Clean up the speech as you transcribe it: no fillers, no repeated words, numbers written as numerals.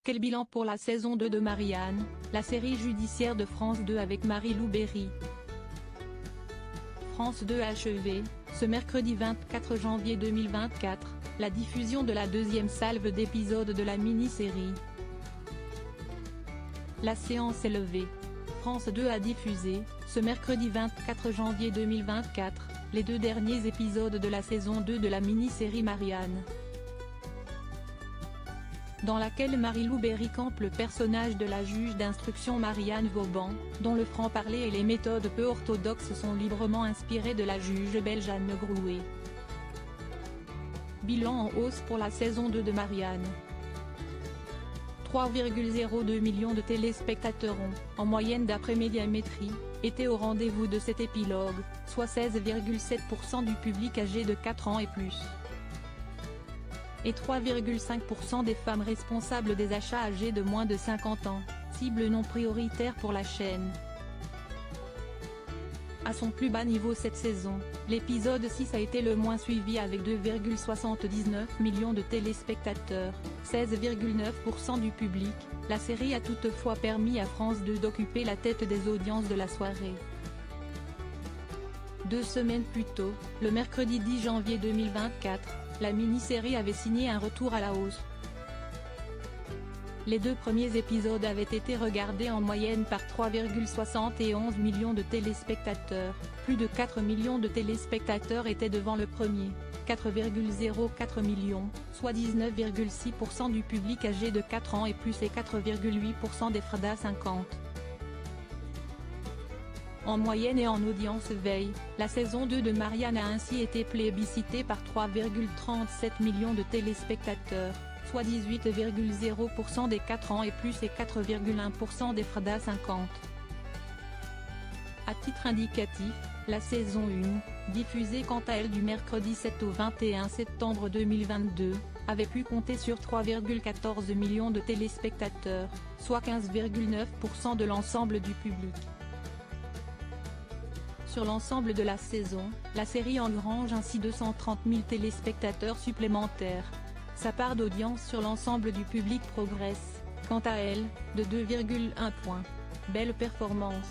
Quel bilan pour la saison 2 de Marianne, la série judiciaire de France 2 avec Marie-Lou Berry. France 2 a achevé, ce mercredi 24 janvier 2024, la diffusion de la deuxième salve d'épisodes de la mini-série. La séance est levée. France 2 a diffusé, ce mercredi 24 janvier 2024, les deux derniers épisodes de la saison 2 de la mini-série Marianne, dans laquelle Marie-Lou Berry campe le personnage de la juge d'instruction Marianne Vauban, dont le franc-parler et les méthodes peu orthodoxes sont librement inspirés de la juge belge Anne Grouet. Bilan en hausse pour la saison 2 de Marianne. 3,02 millions de téléspectateurs ont, en moyenne d'après Médiamétrie, été au rendez-vous de cet épilogue, soit 16,7% du public âgé de 4 ans et plus. Et 3,5% des femmes responsables des achats âgées de moins de 50 ans, cible non prioritaire pour la chaîne. À son plus bas niveau cette saison, l'épisode 6 a été le moins suivi avec 2,79 millions de téléspectateurs, 16,9% du public. La série a toutefois permis à France 2 d'occuper la tête des audiences de la soirée. 2 semaines plus tôt, le mercredi 10 janvier 2024, la mini-série avait signé un retour à la hausse. Les deux premiers épisodes avaient été regardés en moyenne par 3,71 millions de téléspectateurs, plus de 4 millions de téléspectateurs étaient devant le premier, 4,04 millions, soit 19,6% du public âgé de 4 ans et plus et 4,8% des FRDA 50. En moyenne et en audience veille, la saison 2 de Marianne a ainsi été plébiscitée par 3,37 millions de téléspectateurs, soit 18,0% des 4 ans et plus et 4,1% des FRDA 50. À titre indicatif, la saison 1, diffusée quant à elle du mercredi 7 au 21 septembre 2022, avait pu compter sur 3,14 millions de téléspectateurs, soit 15,9% de l'ensemble du public. Sur l'ensemble de la saison, la série engrange ainsi 230 000 téléspectateurs supplémentaires. Sa part d'audience sur l'ensemble du public progresse, quant à elle, de 2,1 points. Belle performance.